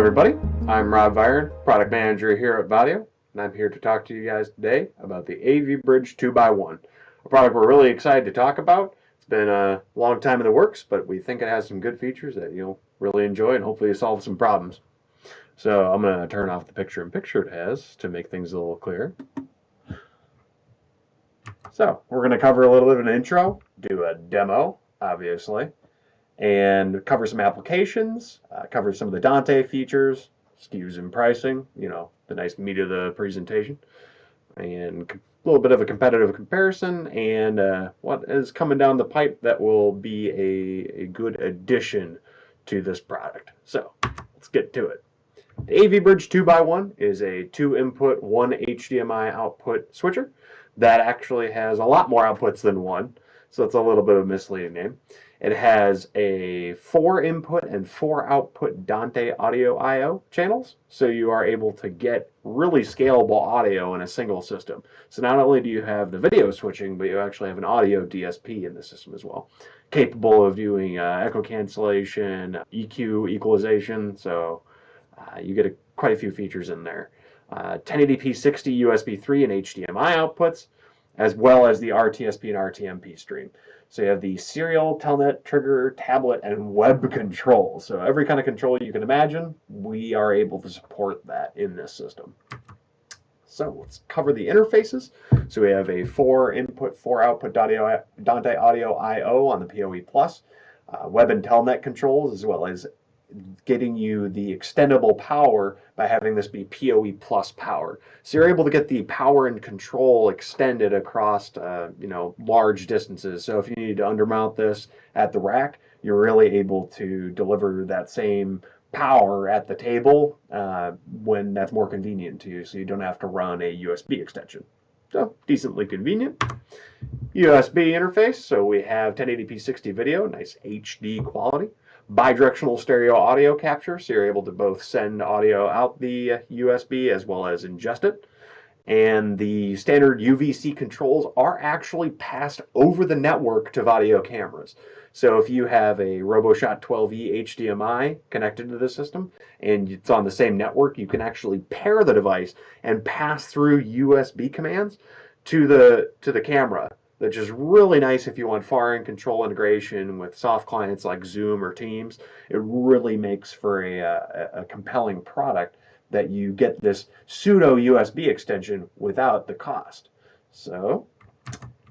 everybody. I'm Rob Viren, product manager here at Vaddio, and I'm here to talk to you guys today about the AV Bridge 2x1, a product we're really excited to talk about. It's been a long time in the works, but we think it has some good features that you'll really enjoy and hopefully solve some problems. So I'm going to turn off the picture-in-picture it has to make things a little clearer. So we're going to cover a little bit of an intro, do a demo, obviously, and cover some applications, cover some of the Dante features, SKUs and pricing, the nice meat of the presentation, and a little bit of a competitive comparison, and what is coming down the pipe that will be a good addition to this product. So let's get to it. The AV Bridge 2x1 is a 2-input, 1 HDMI output switcher that actually has a lot more outputs than one, so it's a little bit of a misleading name. It has a 4-input and 4-output Dante audio I/O channels, so you are able to get really scalable audio in a single system. So not only do you have the video switching, but you actually have an audio DSP in the system as well, capable of doing echo cancellation, EQ equalization, so you get quite a few features in there. 1080p 60 USB 3 and HDMI outputs, as well as the RTSP and RTMP stream. So you have the serial, telnet, trigger, tablet, and web control. So every kind of control you can imagine, we are able to support that in this system. So let's cover the interfaces. So we have a 4-input, 4-output Dante audio I/O on the PoE Plus, web and telnet controls, as well as getting you the extendable power by having this be PoE Plus power. So you're able to get the power and control extended across large distances. So if you need to undermount this at the rack, you're really able to deliver that same power at the table when that's more convenient to you, so you don't have to run a USB extension. So decently convenient. USB interface, so we have 1080p 60 video, nice HD quality. Bidirectional stereo audio capture, so you're able to both send audio out the USB as well as ingest it. And the standard UVC controls are actually passed over the network to Vaddio cameras. So if you have a RoboShot 12E HDMI connected to the system and it's on the same network, you can actually pair the device and pass through USB commands to the camera. Which is really nice if you want far-end control integration with soft clients like Zoom or Teams. It really makes for a compelling product that you get this pseudo USB extension without the cost. So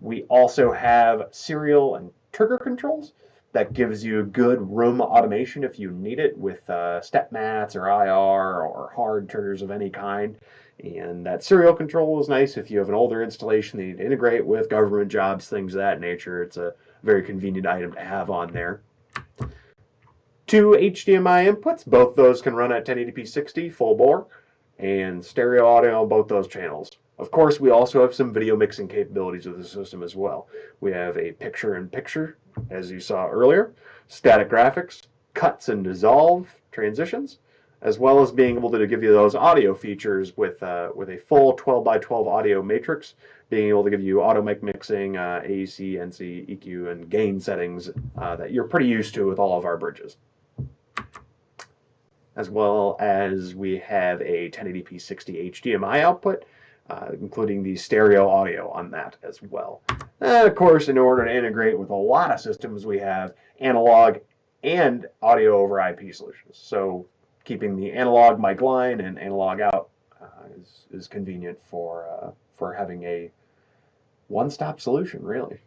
we also have serial and trigger controls that gives you good room automation if you need it with step mats or IR or hard triggers of any kind. And that serial control is nice if you have an older installation that you need to integrate with government jobs, things of that nature. It's a very convenient item to have on there. 2 HDMI inputs, both those can run at 1080p 60 full bore, and stereo audio on both those channels. Of course, we also have some video mixing capabilities with the system as well. We have a picture-in-picture, as you saw earlier, static graphics, cuts and dissolve transitions, as well as being able to give you those audio features with a full 12x12 audio matrix, being able to give you auto mic mixing, AEC, NC, EQ, and gain settings that you're pretty used to with all of our bridges. As well as we have a 1080p 60 HDMI output, including the stereo audio on that as well. And of course, in order to integrate with a lot of systems, we have analog and audio over IP solutions. So keeping the analog mic line and analog out is convenient for having a one-stop solution, really.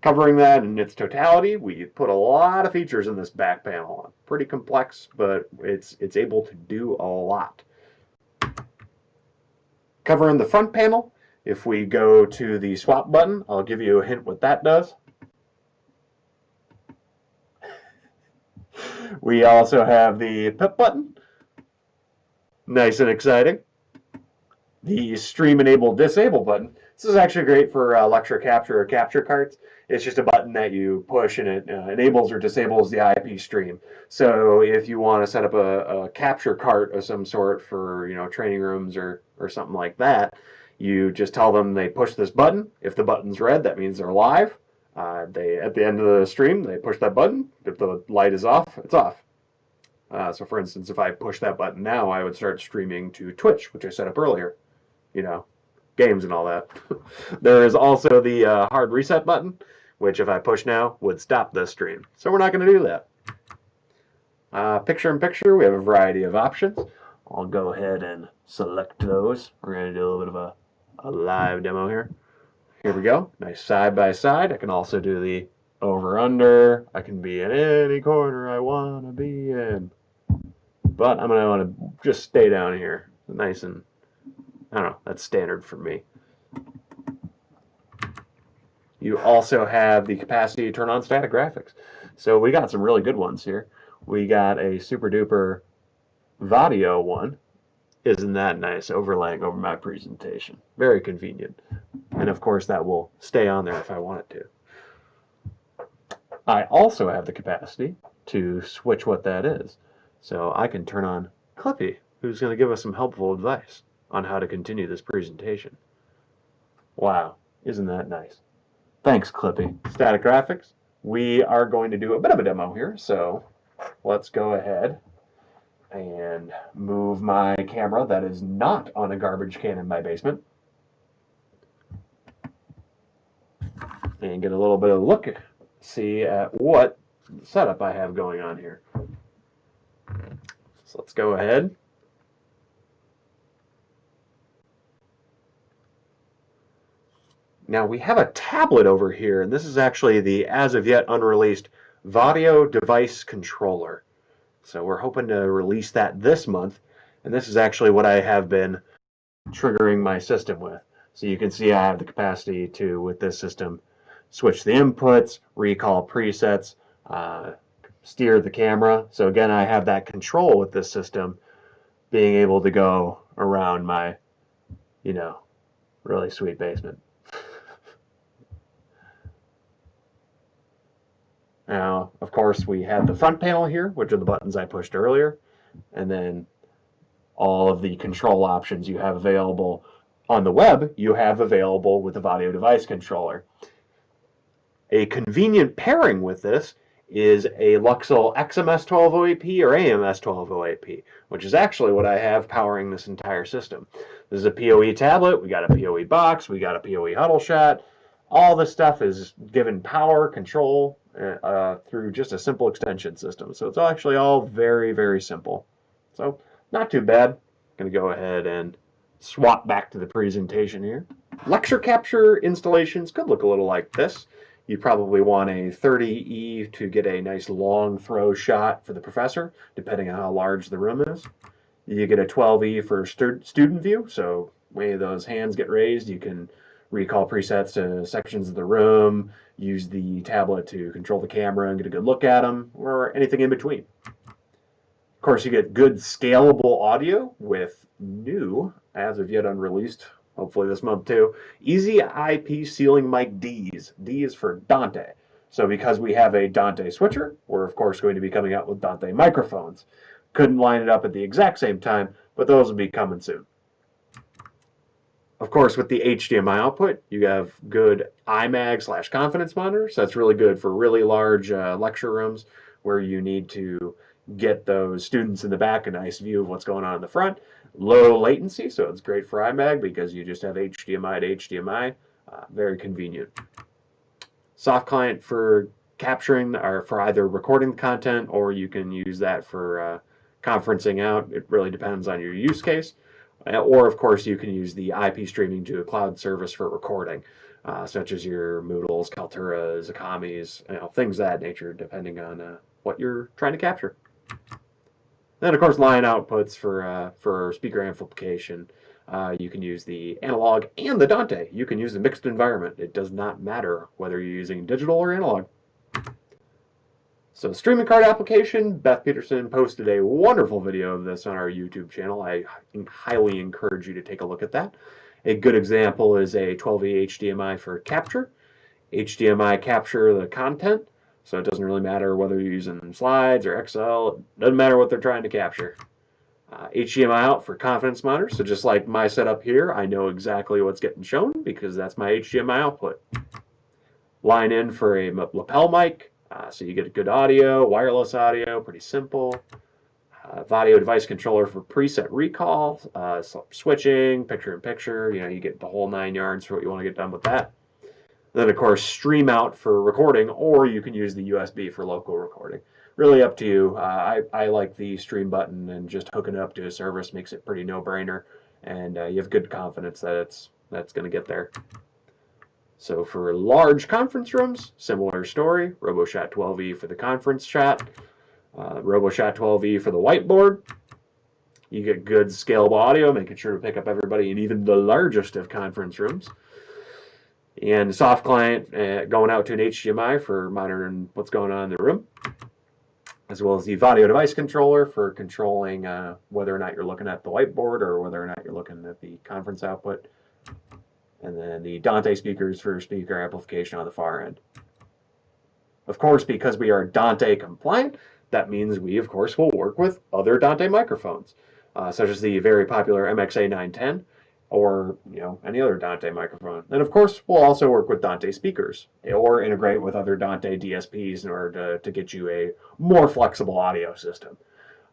Covering that in its totality, we put a lot of features in this back panel. Pretty complex, but it's able to do a lot. Covering the front panel, if we go to the swap button, I'll give you a hint what that does. We also have the PIP button. Nice and exciting. The stream enable disable button. This is actually great for lecture capture or capture cards. It's just a button that you push and it enables or disables the IP stream. So if you want to set up a capture cart of some sort for training rooms or something like that, you just tell them they push this button. If the button's red, that means they're live. At the end of the stream, they push that button. If the light is off, it's off. So for instance, if I push that button now, I would start streaming to Twitch, which I set up earlier. You know, games and all that. There is also the hard reset button, which if I push now would stop this stream. So we're not going to do that. Picture in picture, we have a variety of options. I'll go ahead and select those. We're going to do a little bit of a live demo here. Here we go. Nice side by side. I can also do the over under. I can be in any corner I want to be in. But I'm going to want to just stay down here. Nice and, I don't know, that's standard for me. You also have the capacity to turn on static graphics. So we got some really good ones here. We got a super duper Vaddio one. Isn't that nice? Overlaying over my presentation. Very convenient. And of course that will stay on there if I want it to. I also have the capacity to switch what that is. So I can turn on Clippy, who's going to give us some helpful advice on how to continue this presentation. Wow, isn't that nice? Thanks, Clippy. Static graphics. We are going to do a bit of a demo here, so let's go ahead and move my camera that is not on a garbage can in my basement and get a little bit of a look, see at what setup I have going on here. So let's go ahead. Now we have a tablet over here, and this is actually the as of yet unreleased Vaddio device controller. So we're hoping to release that this month, and this is actually what I have been triggering my system with. So you can see I have the capacity to, with this system, switch the inputs, recall presets, steer the camera. So again, I have that control with this system, being able to go around my, you know, really sweet basement. Now, of course, we have the front panel here, which are the buttons I pushed earlier, and then all of the control options you have available on the web, you have available with the Vaddio device controller. A convenient pairing with this is a Luxel XMS1208P or AMS1208P, which is actually what I have powering this entire system. This is a PoE tablet, we got a PoE box, we got a PoE huddle shot. All this stuff is given power, control, through just a simple extension system. So it's actually all very, very simple. So not too bad. I'm going to go ahead and swap back to the presentation here. Lecture capture installations could look a little like this. You probably want a 30E to get a nice long throw shot for the professor, depending on how large the room is. You get a 12E for student view, so when those hands get raised, you can recall presets to sections of the room, use the tablet to control the camera and get a good look at them, or anything in between. Of course, you get good scalable audio with new, as of yet unreleased, hopefully this month too, Easy IP Ceiling Mic Ds. D is for Dante. So because we have a Dante switcher, we're of course going to be coming out with Dante microphones. Couldn't line it up at the exact same time, but those will be coming soon. Of course, with the HDMI output, you have good iMag/confidence monitor, so that's really good for really large lecture rooms where you need to get those students in the back a nice view of what's going on in the front. Low latency, so it's great for iMag because you just have HDMI to HDMI. Very convenient. Soft client for capturing or for either recording the content, or you can use that for conferencing out. It really depends on your use case. Or, of course, you can use the IP streaming to a cloud service for recording, such as your Moodles, Kalturas, Akamis, things of that nature, depending on what you're trying to capture. Then, of course, line outputs for speaker amplification. You can use the analog and the Dante. You can use a mixed environment. It does not matter whether you're using digital or analog. So streaming card application, Beth Peterson posted a wonderful video of this on our YouTube channel. I highly encourage you to take a look at that. A good example is a 12E HDMI for capture. HDMI capture the content, so it doesn't really matter whether you're using slides or Excel. It doesn't matter what they're trying to capture. HDMI out for confidence monitor, so just like my setup here, I know exactly what's getting shown because that's my HDMI output. Line in for a lapel mic. So you get good audio, wireless audio, pretty simple. Vaddio device controller for preset recall, switching, picture-in-picture. You get the whole 9 yards for what you want to get done with that. Then, of course, stream out for recording, or you can use the USB for local recording. Really up to you. I like the stream button, and just hooking it up to a service makes it pretty no-brainer, and you have good confidence that that's going to get there. So for large conference rooms, similar story. RoboShot 12E for the conference chat, RoboShot 12E for the whiteboard. You get good scalable audio, making sure to pick up everybody in even the largest of conference rooms. And soft client going out to an HDMI for monitoring what's going on in the room, as well as the Vaddio device controller for controlling whether or not you're looking at the whiteboard or whether or not you're looking at the conference output. And then the Dante speakers for speaker amplification on the far end. Of course, because we are Dante compliant, that means we, of course, will work with other Dante microphones, such as the very popular MXA 910, or any other Dante microphone. And of course, we'll also work with Dante speakers, or integrate with other Dante DSPs in order to get you a more flexible audio system.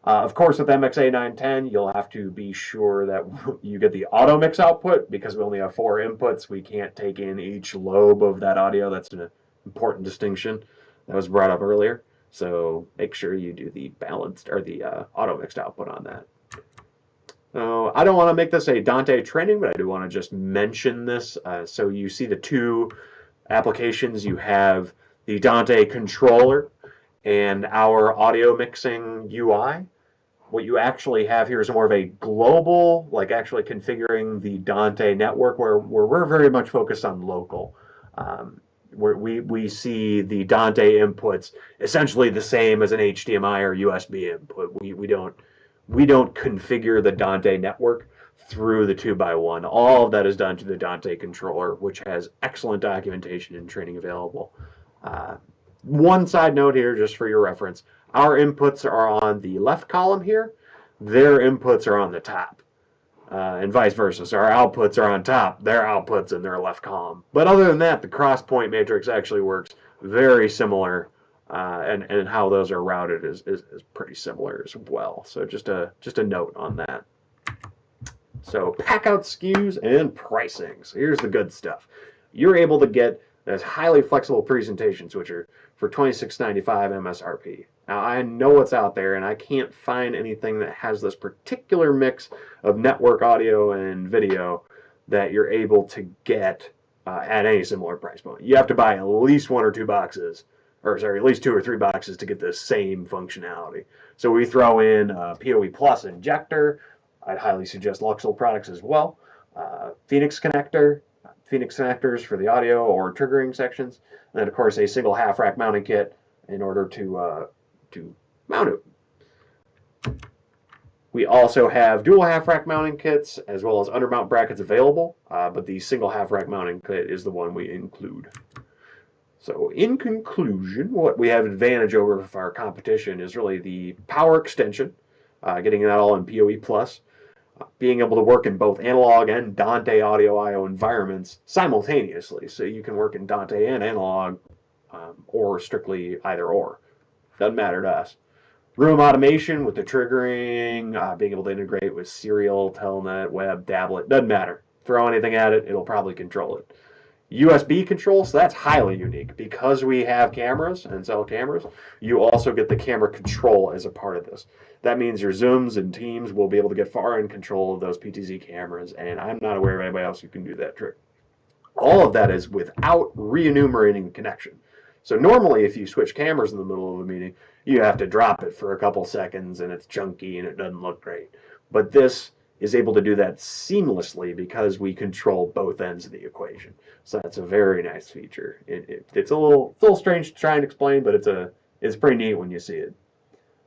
Of course, with MXA 910, you'll have to be sure that you get the auto mix output, because we only have 4 inputs. We can't take in each lobe of that audio. That's an important distinction that was brought up earlier. So make sure you do the balanced or the auto mixed output on that. I don't want to make this a Dante training, but I do want to just mention this. So you see the 2 applications. You have the Dante controller and our audio mixing UI. What you actually have here is more of a global, like actually configuring the Dante network, where we're very much focused on local. Where we see the Dante inputs essentially the same as an HDMI or USB input. We don't configure the Dante network through the 2x1. All of that is done to the Dante controller, which has excellent documentation and training available. One side note here, just for your reference, our inputs are on the left column here. Their inputs are on the top, and vice versa. So our outputs are on top, their outputs in their left column. But other than that, the cross-point matrix actually works very similar, and how those are routed is pretty similar as well. So just a note on that. So pack out SKUs and pricing. So here's the good stuff. You're able to get this highly flexible presentation switcher for $26.95 MSRP. Now, I know what's out there, and I can't find anything that has this particular mix of network audio and video that you're able to get at any similar price point. You have to buy at least 1 or 2 boxes, or sorry, at least 2 or 3 boxes to get the same functionality. So we throw in PoE Plus injector. I'd highly suggest Luxel products as well. Phoenix connectors for the audio or triggering sections, and then of course a single half rack mounting kit in order to mount it. We also have dual half rack mounting kits as well as undermount brackets available, but the single half rack mounting kit is the one we include. So in conclusion, what we have advantage over our competition is really the power extension, getting that all in PoE Plus, being able to work in both analog and Dante audio I/O environments simultaneously. So you can work in Dante and analog, or strictly either or. Doesn't matter to us. Room automation with the triggering, being able to integrate with serial, telnet, web, tablet, doesn't matter. Throw anything at it, it'll probably control it. USB control, so that's highly unique. Because we have cameras and sell cameras, you also get the camera control as a part of this. That means your Zooms and Teams will be able to get far in control of those PTZ cameras, and I'm not aware of anybody else who can do that trick. All of that is without re-enumerating the connection. So normally if you switch cameras in the middle of a meeting, you have to drop it for a couple seconds and it's junky and it doesn't look great. But this is able to do that seamlessly because we control both ends of the equation. So that's a very nice feature. It's a little strange to try and explain, but it's pretty neat when you see it.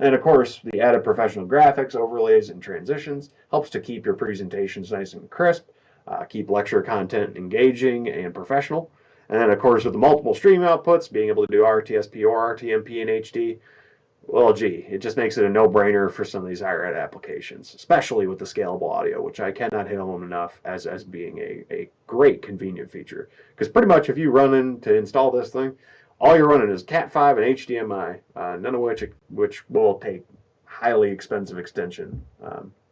And of course, the added professional graphics, overlays, and transitions helps to keep your presentations nice and crisp, keep lecture content engaging and professional. And then of course, with the multiple stream outputs, being able to do RTSP or RTMP in HD, well, gee, it just makes it a no-brainer for some of these higher ed applications, especially with the scalable audio, which I cannot hit home enough as being a great convenient feature. Because pretty much if you run in to install this thing, all you're running is Cat5 and HDMI, none of which will take highly expensive extension.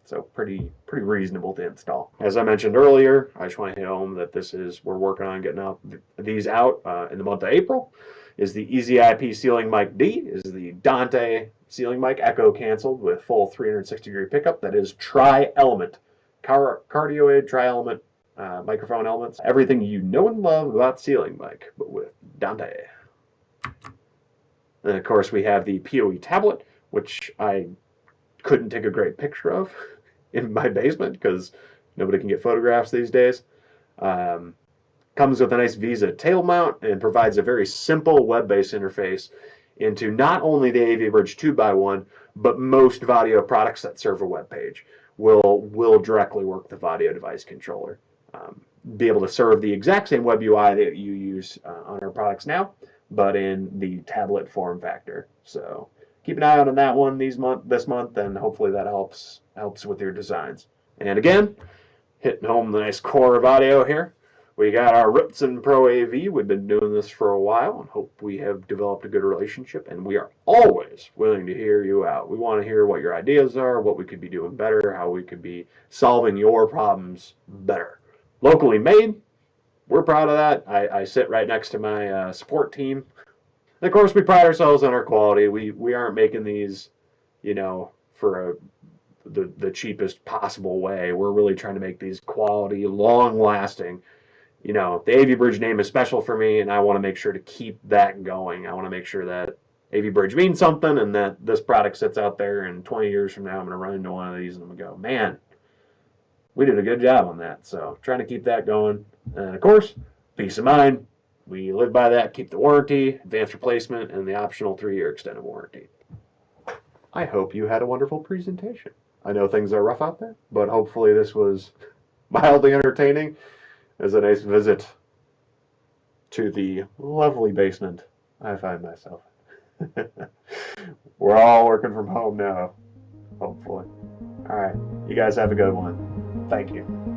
So pretty reasonable to install. As I mentioned earlier, I just want to hit home that we're working on getting these out in the month of April. Is the Easy IP Ceiling Mic D, is the Dante Ceiling Mic Echo canceled with full 360-degree pickup. That is tri-element, cardioid tri-element microphone elements. Everything you know and love about ceiling mic, but with Dante. And of course we have the PoE tablet, which I couldn't take a great picture of in my basement because nobody can get photographs these days. Comes with a nice Visa tail mount and provides a very simple web-based interface into not only the AV Bridge 2x1, but most Vaddio products that serve a web page will directly work the Vaddio device controller. Be able to serve the exact same web UI that you use on our products now, but in the tablet form factor. So keep an eye out on that one this month, and hopefully that helps with your designs. And again, hitting home the nice core of audio here. We got our Ritson Pro AV. We've been doing this for a while and hope we have developed a good relationship, and we are always willing to hear you out. We want to hear what your ideas are, what we could be doing better, how we could be solving your problems better. Locally made, we're proud of that. I sit right next to my support team. And of course, we pride ourselves on our quality. We aren't making these, for the cheapest possible way. We're really trying to make these quality, long-lasting. The AV Bridge name is special for me, and I want to make sure to keep that going. I want to make sure that AV Bridge means something, and that this product sits out there, and 20 years from now, I'm going to run into one of these, and I'm going to go, man, we did a good job on that. So trying to keep that going. And of course, peace of mind. We live by that. Keep the warranty, advanced replacement, and the optional 3-year extended warranty. I hope you had a wonderful presentation. I know things are rough out there, but hopefully this was mildly entertaining as a nice visit to the lovely basement I find myself. We're all working from home now, hopefully. All right, you guys have a good one. Thank you.